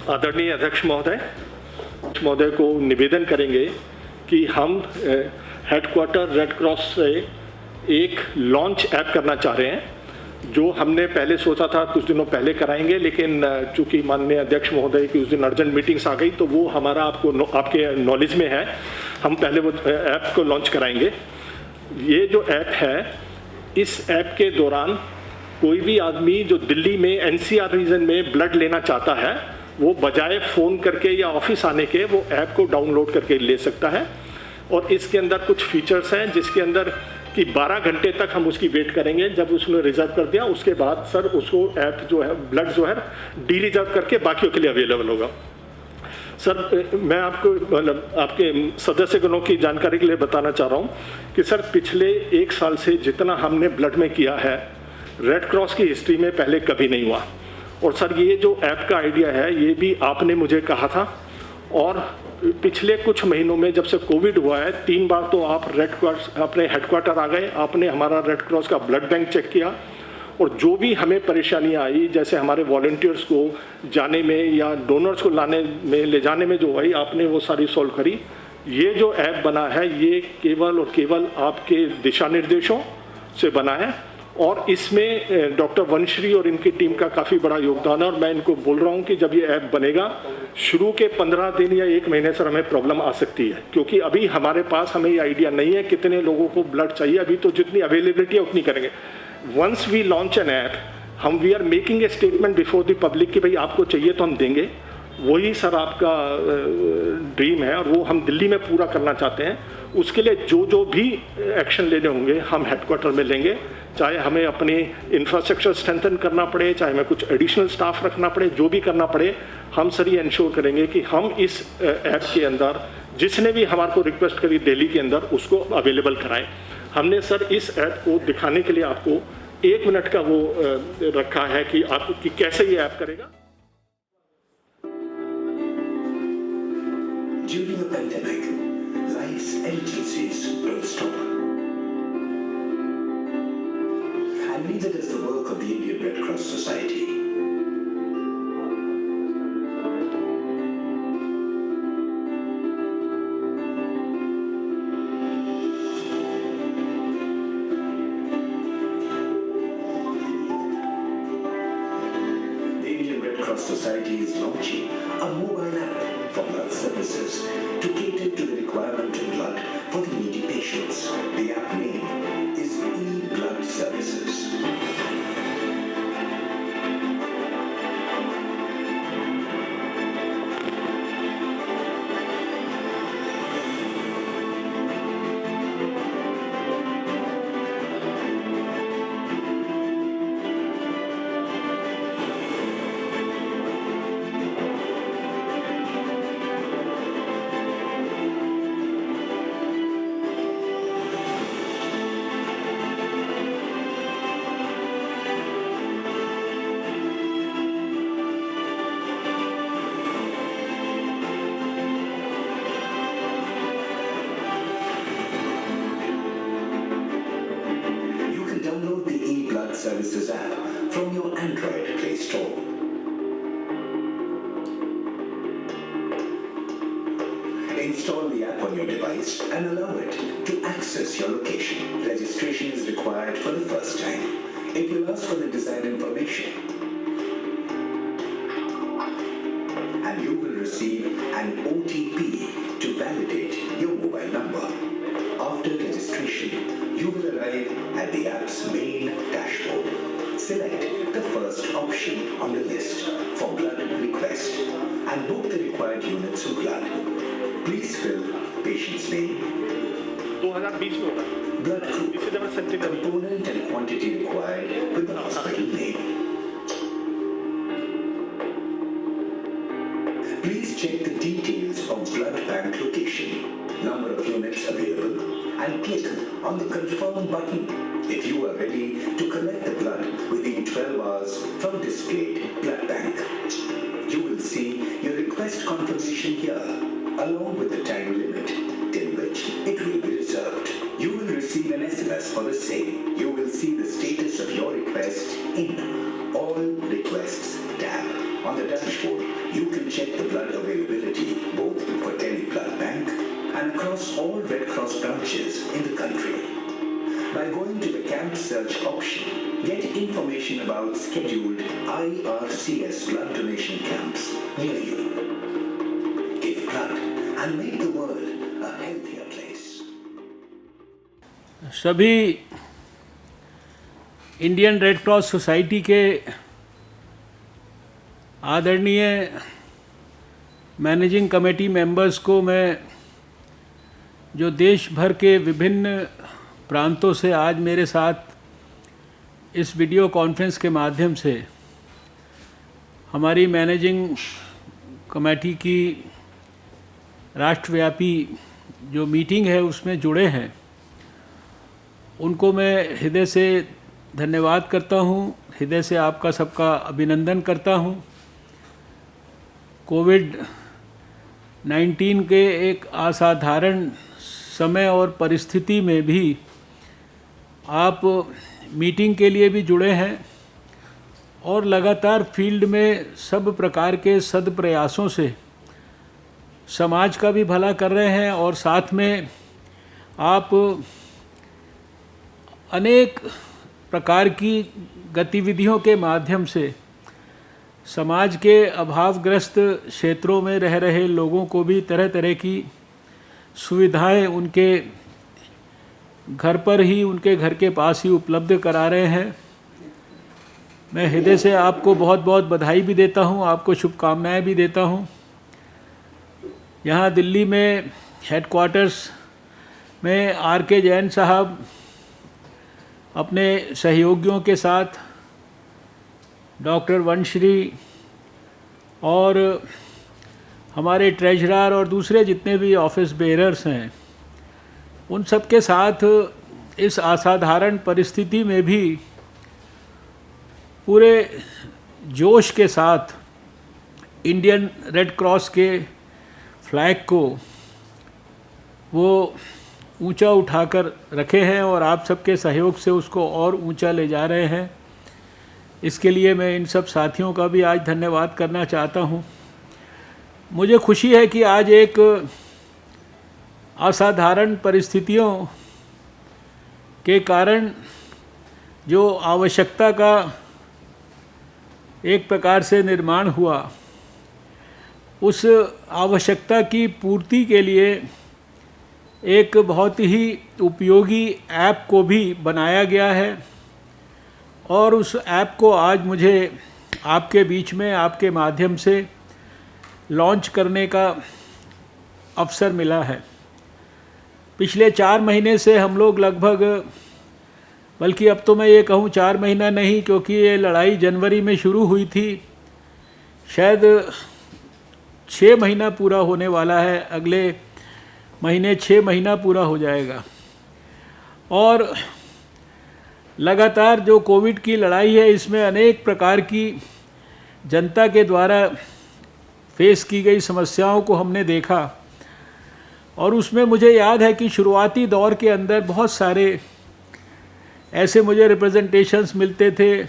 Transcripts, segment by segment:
आदरणीय अध्यक्ष महोदय को निवेदन करेंगे कि हम हेडक्वार्टर रेड क्रॉस से एक लॉन्च ऐप करना चाह रहे हैं, जो हमने पहले सोचा था कुछ दिनों पहले कराएंगे, लेकिन चूंकि माननीय अध्यक्ष महोदय की उस दिन अर्जेंट मीटिंग्स आ गई तो वो हमारा आपके नॉलेज में है, हम पहले वो ऐप को लॉन्च कराएंगे। ये जो ऐप है, इस ऐप के दौरान कोई भी आदमी जो दिल्ली में एनसीआर रीजन में ब्लड लेना चाहता है, वो बजाय फ़ोन करके या ऑफिस आने के वो ऐप को डाउनलोड करके ले सकता है। और इसके अंदर कुछ फीचर्स हैं जिसके अंदर कि 12 घंटे तक हम उसकी वेट करेंगे। जब उसने रिजर्व कर दिया उसके बाद सर उसको ऐप जो है ब्लड जो है डी रिजर्व करके बाकियों के लिए अवेलेबल होगा। सर मैं आपको मतलब आपके सदस्यगणों की जानकारी के लिए बताना चाह रहा हूँ कि सर पिछले 1 साल से जितना हमने ब्लड में किया है, रेड क्रॉस की हिस्ट्री में पहले कभी नहीं हुआ। और सर ये जो ऐप का आइडिया है ये भी आपने मुझे कहा था, और पिछले कुछ महीनों में जब से कोविड हुआ है 3 बार तो आप रेड क्रॉस अपने हेडक्वार्टर आ गए, आपने हमारा रेड क्रॉस का ब्लड बैंक चेक किया, और जो भी हमें परेशानियां आई, जैसे हमारे वॉलंटियर्स को जाने में या डोनर्स को लाने में ले जाने में जो आई, आपने वो सारी सॉल्व करी। ये जो ऐप बना है ये केवल और केवल आपके दिशा निर्देशों से बना है, और इसमें डॉक्टर वंशरी और इनकी टीम का काफ़ी बड़ा योगदान है। और मैं इनको बोल रहा हूँ कि जब ये ऐप बनेगा, शुरू के 15 दिन या 1 महीने से हमें प्रॉब्लम आ सकती है, क्योंकि अभी हमारे पास हमें ये आइडिया नहीं है कितने लोगों को ब्लड चाहिए। अभी तो जितनी अवेलेबिलिटी है उतनी करेंगे। Once we launch an app, we are making a statement before the public कि भाई आपको चाहिए तो हम देंगे। वही सर आपका ड्रीम है और वो हम दिल्ली में पूरा करना चाहते हैं। उसके लिए जो भी एक्शन लेने होंगे हम हेडक्वार्टर में लेंगे, चाहे हमें अपनी इंफ्रास्ट्रक्चर स्ट्रेंथन करना पड़े, चाहे हमें कुछ एडिशनल स्टाफ रखना पड़े, जो भी करना पड़े, हम सर ये इंश्योर करेंगे कि हम इस ऐप के अंदर जिसने भी हमारे को रिक्वेस्ट करी दिल्ली के अंदर उसको अवेलेबल कराएं। हमने सर इस ऐप को दिखाने के लिए आपको 1 मिनट का वो रखा है कि आप कि कैसे ये ऐप करेगा। During the pandemic, life's emergencies don't stop. And neither does the work of the Indian Red Cross Society. The Indian Red Cross Society is launching a mobile app for blood services to cater to the requirement of blood for the needy patients. The app name is eBlood Services. Download the eBlood Services app from your Android Play Store. Install the app on your device and allow it to access your location. Registration is required for the first time. It will ask for the desired information, and you will receive an OTP to validate your mobile number. After registration, you will arrive at the app's main dashboard. Select the first option on the list for blood request and book the required units of blood. Please fill patient's name, 2020 में होगा blood group, component and quantity required with the hospital name. Please check the details of blood bank location, number of units available, and click on the confirm button if you are ready to collect the blood within 12 hours from displayed blood bank. You will see your request confirmation here along with the time limit till which it will be reserved. You will receive an SMS for the same. You will see the status of your request in All Requests tab On the dashboard, you can check the blood availability both for Delhi Blood Bank and across all Red Cross branches in the country. By going to the camp search option, get information about scheduled IRCS blood donation camps near you. Give blood and make the world a healthier place. सभी Indian red cross society के आदरणीय managing committee members को मैं, जो देश भर के विभिन्न प्रांतों से आज मेरे साथ इस वीडियो कॉन्फ्रेंस के माध्यम से हमारी मैनेजिंग कमेटी की राष्ट्रव्यापी जो मीटिंग है उसमें जुड़े हैं, उनको मैं हृदय से धन्यवाद करता हूँ, हृदय से आपका सबका अभिनंदन करता हूँ। कोविड-19 के एक असाधारण समय और परिस्थिति में भी आप मीटिंग के लिए भी जुड़े हैं और लगातार फील्ड में सब प्रकार के सदप्रयासों से समाज का भी भला कर रहे हैं और साथ में आप अनेक प्रकार की गतिविधियों के माध्यम से समाज के अभावग्रस्त क्षेत्रों में रह रहे लोगों को भी तरह तरह की सुविधाएं उनके घर पर ही, उनके घर के पास ही उपलब्ध करा रहे हैं। मैं हृदय से आपको बहुत बहुत बधाई भी देता हूं, आपको शुभकामनाएं भी देता हूं। यहाँ दिल्ली में हेडक्वार्टर्स में आर.के. जैन साहब अपने सहयोगियों के साथ, डॉक्टर वंशश्री और हमारे ट्रेजरर और दूसरे जितने भी ऑफिस बेयरर्स हैं, उन सब के साथ इस असाधारण परिस्थिति में भी पूरे जोश के साथ इंडियन रेड क्रॉस के फ्लैग को वो ऊंचा उठाकर रखे हैं और आप सबके सहयोग से उसको और ऊंचा ले जा रहे हैं। इसके लिए मैं इन सब साथियों का भी आज धन्यवाद करना चाहता हूं। मुझे खुशी है कि आज एक असाधारण परिस्थितियों के कारण जो आवश्यकता का एक प्रकार से निर्माण हुआ, उस आवश्यकता की पूर्ति के लिए एक बहुत ही उपयोगी ऐप को भी बनाया गया है और उस ऐप को आज मुझे आपके बीच में, आपके माध्यम से लॉन्च करने का अवसर मिला है। पिछले 4 महीने से हम लोग लगभग, बल्कि अब तो मैं ये कहूँ 4 महीना नहीं, क्योंकि ये लड़ाई जनवरी में शुरू हुई थी, शायद 6 महीना पूरा होने वाला है, अगले महीने 6 महीना पूरा हो जाएगा। और लगातार जो कोविड की लड़ाई है, इसमें अनेक प्रकार की जनता के द्वारा फेस की गई समस्याओं को हमने देखा और उसमें मुझे याद है कि शुरुआती दौर के अंदर बहुत सारे ऐसे मुझे रिप्रेजेंटेशंस मिलते थे,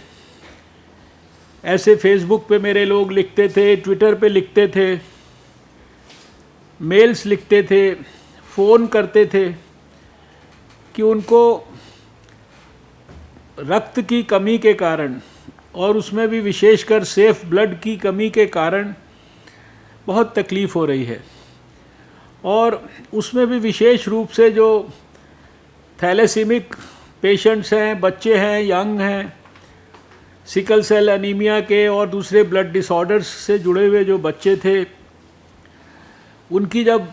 ऐसे फेसबुक पे मेरे लोग लिखते थे, ट्विटर पे लिखते थे, मेल्स लिखते थे, फ़ोन करते थे कि उनको रक्त की कमी के कारण और उसमें भी विशेषकर सेफ ब्लड की कमी के कारण बहुत तकलीफ़ हो रही है। और उसमें भी विशेष रूप से जो थैलेसीमिक पेशेंट्स हैं, बच्चे हैं, यंग हैं, सिकल सेल एनीमिया के और दूसरे ब्लड डिसऑर्डर्स से जुड़े हुए जो बच्चे थे, उनकी जब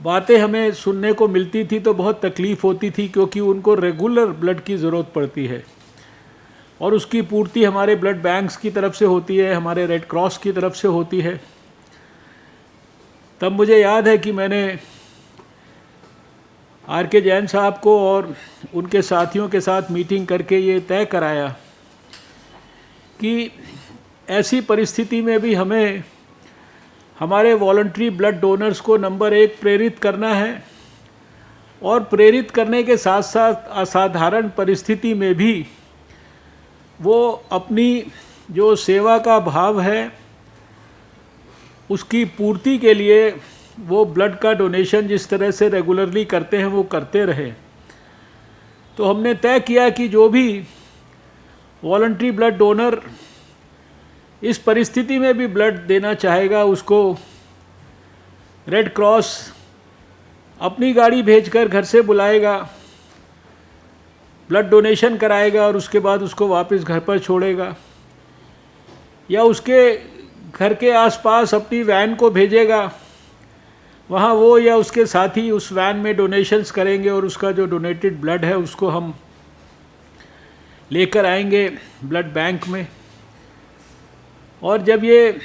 बातें हमें सुनने को मिलती थी तो बहुत तकलीफ़ होती थी, क्योंकि उनको रेगुलर ब्लड की ज़रूरत पड़ती है और उसकी पूर्ति हमारे ब्लड बैंक्स की तरफ से होती है, हमारे रेड क्रॉस की तरफ से होती है। तब मुझे याद है कि मैंने आर.के. जैन साहब को और उनके साथियों के साथ मीटिंग करके ये तय कराया कि ऐसी परिस्थिति में भी हमें हमारे वॉलंटरी ब्लड डोनर्स को नंबर 1 प्रेरित करना है और प्रेरित करने के साथ साथ असाधारण परिस्थिति में भी वो अपनी जो सेवा का भाव है उसकी पूर्ति के लिए वो ब्लड का डोनेशन जिस तरह से रेगुलरली करते हैं वो करते रहे। तो हमने तय किया कि जो भी वॉलंटरी ब्लड डोनर इस परिस्थिति में भी ब्लड देना चाहेगा उसको रेड क्रॉस अपनी गाड़ी भेजकर घर से बुलाएगा, ब्लड डोनेशन कराएगा और उसके बाद उसको वापस घर पर छोड़ेगा, या उसके घर के आसपास अपनी वैन को भेजेगा, वहाँ वो या उसके साथी उस वैन में डोनेशंस करेंगे और उसका जो डोनेटेड ब्लड है उसको हम लेकर आएंगे ब्लड बैंक में। और जब ये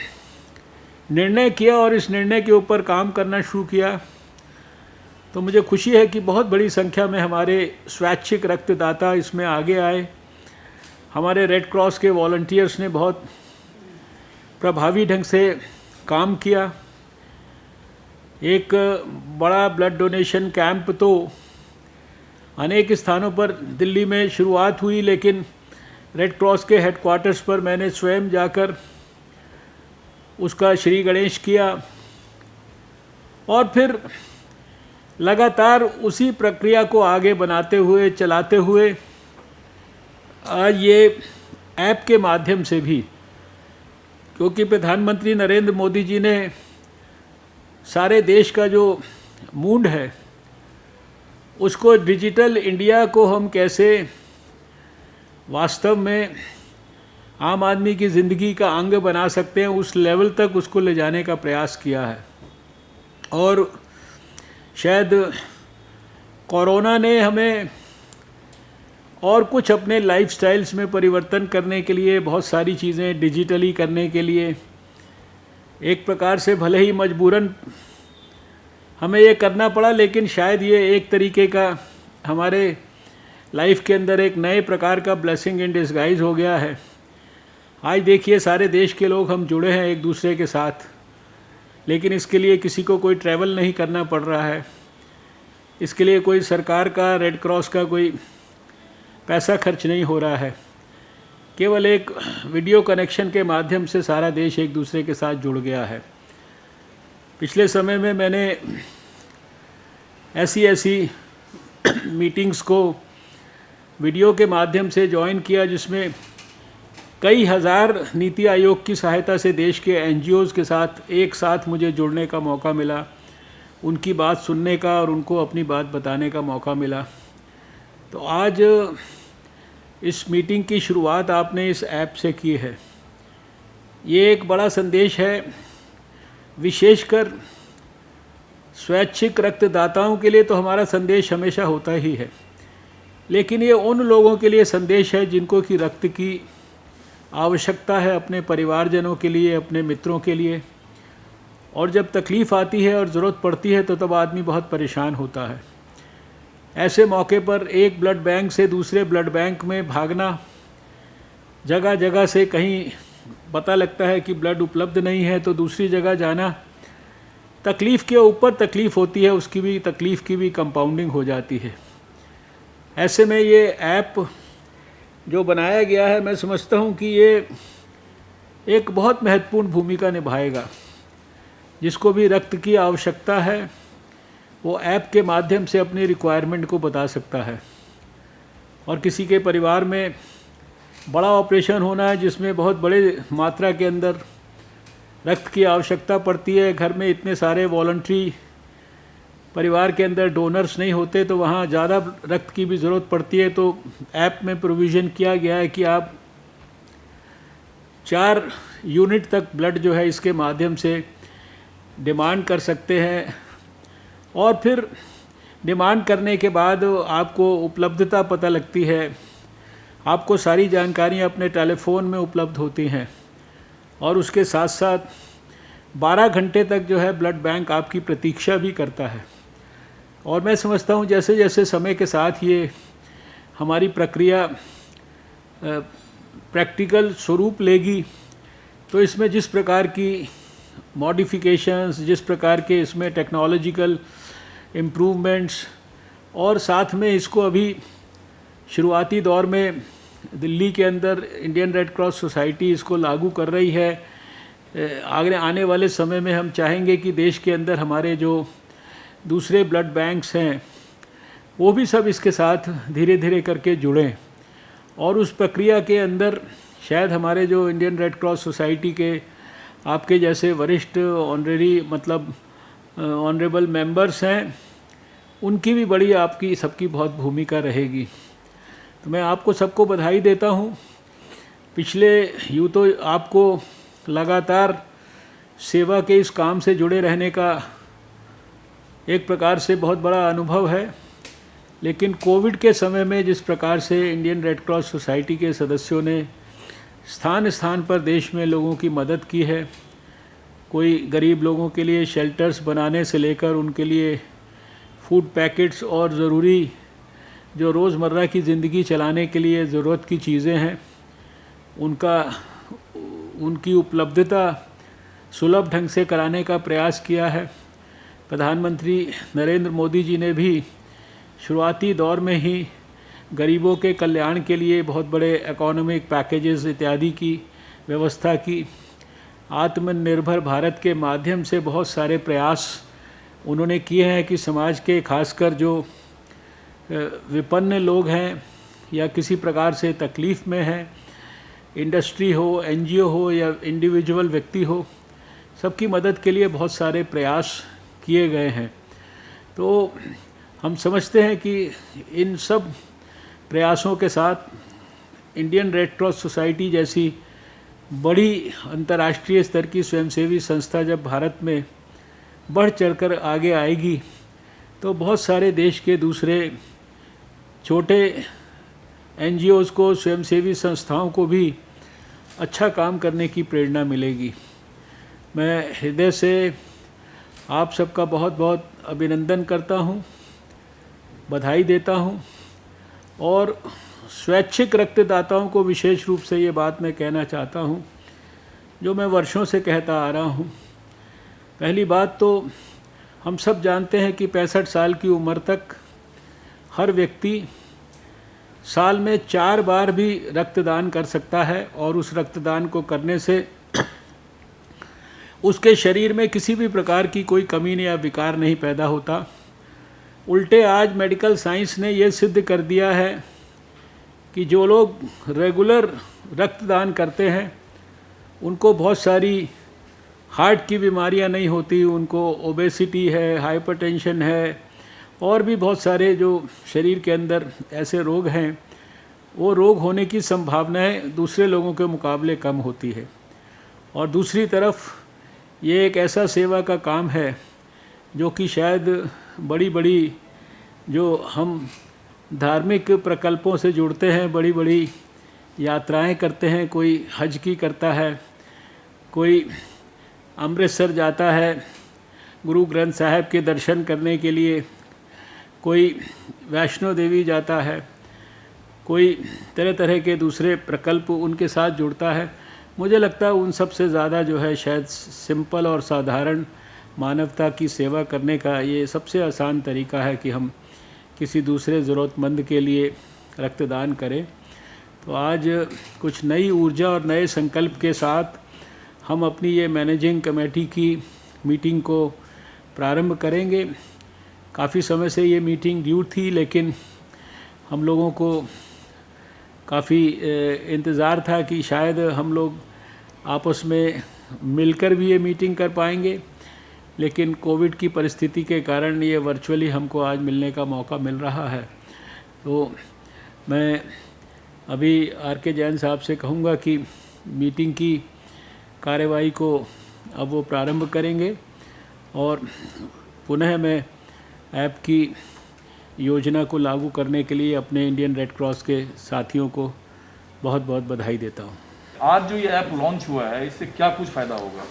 निर्णय किया और इस निर्णय के ऊपर काम करना शुरू किया तो मुझे खुशी है कि बहुत बड़ी संख्या में हमारे स्वैच्छिक रक्तदाता इसमें आगे आए। हमारे रेड क्रॉस के वॉलंटियर्स ने बहुत प्रभावी ढंग से काम किया। एक बड़ा ब्लड डोनेशन कैंप तो अनेक स्थानों पर दिल्ली में शुरुआत हुई, लेकिन रेड क्रॉस के हेडक्वार्टर्स पर मैंने स्वयं जाकर उसका श्री गणेश किया और फिर लगातार उसी प्रक्रिया को आगे बनाते हुए चलाते हुए आज ये ऐप के माध्यम से भी, क्योंकि प्रधानमंत्री नरेंद्र मोदी जी ने सारे देश का जो मूड है उसको डिजिटल इंडिया को हम कैसे वास्तव में आम आदमी की ज़िंदगी का अंग बना सकते हैं उस लेवल तक उसको ले जाने का प्रयास किया है। और शायद कोरोना ने हमें और कुछ अपने लाइफस्टाइल्स में परिवर्तन करने के लिए, बहुत सारी चीज़ें डिजिटली करने के लिए, एक प्रकार से भले ही मजबूरन हमें ये करना पड़ा, लेकिन शायद ये एक तरीके का हमारे लाइफ के अंदर एक नए प्रकार का ब्लेसिंग इन डिस्गाइज हो गया है। आज देखिए सारे देश के लोग हम जुड़े हैं एक दूसरे के साथ, लेकिन इसके लिए किसी को कोई ट्रैवल नहीं करना पड़ रहा है, इसके लिए कोई सरकार का, रेड क्रॉस का कोई पैसा खर्च नहीं हो रहा है। केवल एक वीडियो कनेक्शन के माध्यम से सारा देश एक दूसरे के साथ जुड़ गया है। पिछले समय में मैंने ऐसी मीटिंग्स को वीडियो के माध्यम से ज्वाइन किया जिसमें कई हज़ार नीति आयोग की सहायता से देश के NGOs के साथ एक साथ मुझे जुड़ने का मौका मिला, उनकी बात सुनने का और उनको अपनी बात बताने का मौका मिला। तो आज इस मीटिंग की शुरुआत आपने इस ऐप से की है। ये एक बड़ा संदेश है, विशेषकर स्वैच्छिक रक्तदाताओं के लिए तो हमारा संदेश हमेशा होता ही है, लेकिन ये उन लोगों के लिए संदेश है जिनको कि रक्त की आवश्यकता है, अपने परिवारजनों के लिए, अपने मित्रों के लिए। और जब तकलीफ़ आती है और ज़रूरत पड़ती है तो तब आदमी बहुत परेशान होता है। ऐसे मौके पर एक ब्लड बैंक से दूसरे ब्लड बैंक में भागना, जगह जगह से कहीं पता लगता है कि ब्लड उपलब्ध नहीं है तो दूसरी जगह जाना, तकलीफ़ के ऊपर तकलीफ़ होती है, उसकी भी तकलीफ़ की भी कंपाउंडिंग हो जाती है। ऐसे में ये ऐप जो बनाया गया है, मैं समझता हूँ कि ये एक बहुत महत्वपूर्ण भूमिका निभाएगा। जिसको भी रक्त की आवश्यकता है वो ऐप के माध्यम से अपनी रिक्वायरमेंट को बता सकता है। और किसी के परिवार में बड़ा ऑपरेशन होना है जिसमें बहुत बड़े मात्रा के अंदर रक्त की आवश्यकता पड़ती है, घर में इतने सारे वॉलंटरी परिवार के अंदर डोनर्स नहीं होते तो वहाँ ज़्यादा रक्त की भी ज़रूरत पड़ती है, तो ऐप में प्रोविज़न किया गया है कि आप 4 यूनिट तक ब्लड जो है इसके माध्यम से डिमांड कर सकते हैं। और फिर डिमांड करने के बाद आपको उपलब्धता पता लगती है, आपको सारी जानकारियाँ अपने टेलीफोन में उपलब्ध होती हैं और उसके साथ साथ 12 घंटे तक जो है ब्लड बैंक आपकी प्रतीक्षा भी करता है। और मैं समझता हूँ जैसे जैसे समय के साथ ये हमारी प्रक्रिया प्रैक्टिकल स्वरूप लेगी तो इसमें जिस प्रकार की मॉडिफिकेशंस, जिस प्रकार के इसमें टेक्नोलॉजिकल इम्प्रूवमेंट्स और साथ में इसको अभी शुरुआती दौर में दिल्ली के अंदर इंडियन रेड क्रॉस सोसाइटी इसको लागू कर रही है। आगे आने वाले समय में हम चाहेंगे कि देश के अंदर हमारे जो दूसरे ब्लड बैंक्स हैं वो भी सब इसके साथ धीरे धीरे करके जुड़ें, और उस प्रक्रिया के अंदर शायद हमारे जो इंडियन रेड क्रॉस सोसाइटी के आपके जैसे वरिष्ठ ऑनरेबल मेंबर्स हैं, उनकी भी बड़ी आपकी सबकी बहुत भूमिका रहेगी। तो मैं आपको सबको बधाई देता हूँ। पिछले यूँ तो आपको लगातार सेवा के इस काम से जुड़े रहने का एक प्रकार से बहुत बड़ा अनुभव है, लेकिन कोविड के समय में जिस प्रकार से इंडियन रेड क्रॉस सोसाइटी के सदस्यों ने स्थान स्थान पर देश में लोगों की मदद की है, कोई गरीब लोगों के लिए शेल्टर्स बनाने से लेकर उनके लिए फूड पैकेट्स और ज़रूरी जो रोज़मर्रा की ज़िंदगी चलाने के लिए ज़रूरत की चीज़ें हैं उनकी उपलब्धता सुलभ ढंग से कराने का प्रयास किया है। प्रधानमंत्री नरेंद्र मोदी जी ने भी शुरुआती दौर में ही गरीबों के कल्याण के लिए बहुत बड़े इकोनॉमिक पैकेजेस इत्यादि की व्यवस्था की। आत्मनिर्भर भारत के माध्यम से बहुत सारे प्रयास उन्होंने किए हैं कि समाज के खासकर जो विपन्न लोग हैं या किसी प्रकार से तकलीफ़ में हैं, इंडस्ट्री हो, एनजीओ हो या इंडिविजुअल व्यक्ति हो, सबकी मदद के लिए बहुत सारे प्रयास किए गए हैं। तो हम समझते हैं कि इन सब प्रयासों के साथ इंडियन रेड क्रॉस सोसाइटी जैसी बड़ी अंतर्राष्ट्रीय स्तर की स्वयंसेवी संस्था जब भारत में बढ़ चढ़कर आगे आएगी तो बहुत सारे देश के दूसरे छोटे एनजीओज़ को, स्वयंसेवी संस्थाओं को भी अच्छा काम करने की प्रेरणा मिलेगी। मैं हृदय से आप सबका बहुत बहुत अभिनंदन करता हूँ, बधाई देता हूँ, और स्वैच्छिक रक्तदाताओं को विशेष रूप से ये बात मैं कहना चाहता हूँ जो मैं वर्षों से कहता आ रहा हूँ। पहली बात तो हम सब जानते हैं कि 65 साल की उम्र तक हर व्यक्ति साल में 4 बार भी रक्तदान कर सकता है, और उस रक्तदान को करने से उसके शरीर में किसी भी प्रकार की कोई कमी या विकार नहीं पैदा होता। उल्टे आज मेडिकल साइंस ने ये सिद्ध कर दिया है कि जो लोग रेगुलर रक्तदान करते हैं उनको बहुत सारी हार्ट की बीमारियां नहीं होती, उनको ओबेसिटी है, हाइपरटेंशन है, और भी बहुत सारे जो शरीर के अंदर ऐसे रोग हैं, वो रोग होने की संभावनाएं दूसरे लोगों के मुकाबले कम होती है। और दूसरी तरफ ये एक ऐसा सेवा का काम है जो कि शायद बड़ी बड़ी जो हम धार्मिक प्रकल्पों से जुड़ते हैं, बड़ी बड़ी यात्राएं करते हैं, कोई हज की करता है, कोई अमृतसर जाता है गुरु ग्रंथ साहिब के दर्शन करने के लिए, कोई वैष्णो देवी जाता है, कोई तरह तरह के दूसरे प्रकल्प उनके साथ जुड़ता है। मुझे लगता है उन सब से ज़्यादा जो है शायद सिंपल और साधारण मानवता की सेवा करने का ये सबसे आसान तरीका है कि हम किसी दूसरे ज़रूरतमंद के लिए रक्तदान करें। तो आज कुछ नई ऊर्जा और नए संकल्प के साथ हम अपनी ये मैनेजिंग कमेटी की मीटिंग को प्रारंभ करेंगे। काफ़ी समय से ये मीटिंग ड्यू थी, लेकिन हम लोगों को काफ़ी इंतज़ार था कि शायद हम लोग आपस में मिलकर भी ये मीटिंग कर पाएंगे, लेकिन कोविड की परिस्थिति के कारण ये वर्चुअली हमको आज मिलने का मौका मिल रहा है। तो मैं अभी आर.के. जैन साहब से कहूँगा कि मीटिंग की कार्यवाही को अब वो प्रारंभ करेंगे, और पुनः मैं ऐप की योजना को लागू करने के लिए अपने इंडियन रेड क्रॉस के साथियों को बहुत बहुत बधाई देता हूँ। आज जो ये ऐप लॉन्च हुआ है, इससे क्या कुछ फ़ायदा होगा?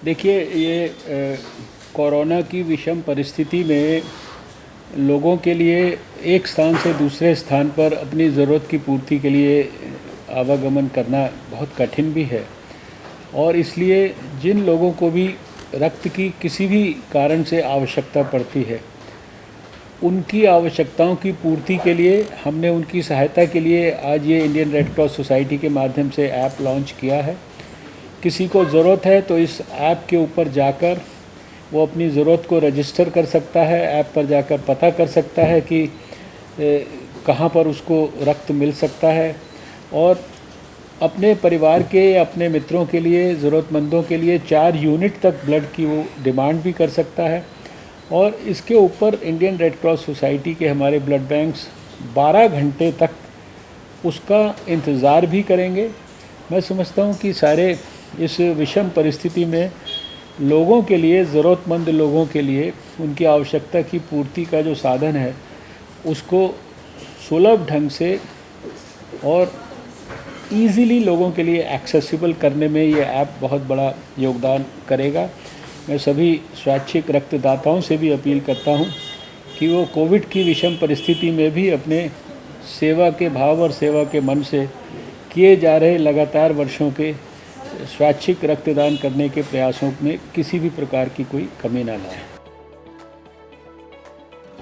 देखिए, ये कोरोना की विषम परिस्थिति में लोगों के लिए एक स्थान से दूसरे स्थान पर अपनी ज़रूरत की पूर्ति के लिए आवागमन करना बहुत कठिन भी है, और इसलिए जिन लोगों को भी रक्त की किसी भी कारण से आवश्यकता पड़ती है उनकी आवश्यकताओं की पूर्ति के लिए हमने उनकी सहायता के लिए आज ये इंडियन रेड क्रॉस सोसाइटी के माध्यम से ऐप लॉन्च किया है। किसी को ज़रूरत है तो इस ऐप के ऊपर जाकर वो अपनी ज़रूरत को रजिस्टर कर सकता है। ऐप पर जाकर पता कर सकता है कि कहाँ पर उसको रक्त मिल सकता है और अपने परिवार के या अपने मित्रों के लिए, ज़रूरतमंदों के लिए 4 यूनिट तक ब्लड की वो डिमांड भी कर सकता है। और इसके ऊपर इंडियन रेड क्रॉस सोसाइटी के हमारे ब्लड बैंक्स 12 घंटे तक उसका इंतज़ार भी करेंगे। मैं समझता हूँ कि सारे इस विषम परिस्थिति में लोगों के लिए, ज़रूरतमंद लोगों के लिए उनकी आवश्यकता की पूर्ति का जो साधन है उसको सुलभ ढंग से और ईज़िली लोगों के लिए एक्सेसिबल करने में ये ऐप बहुत बड़ा योगदान करेगा। मैं सभी स्वैच्छिक रक्तदाताओं से भी अपील करता हूँ कि वो कोविड की विषम परिस्थिति में भी अपने सेवा के भाव और सेवा के मन से किए जा रहे लगातार वर्षों के स्वैच्छिक रक्तदान करने के प्रयासों में किसी भी प्रकार की कोई कमी ना लाए।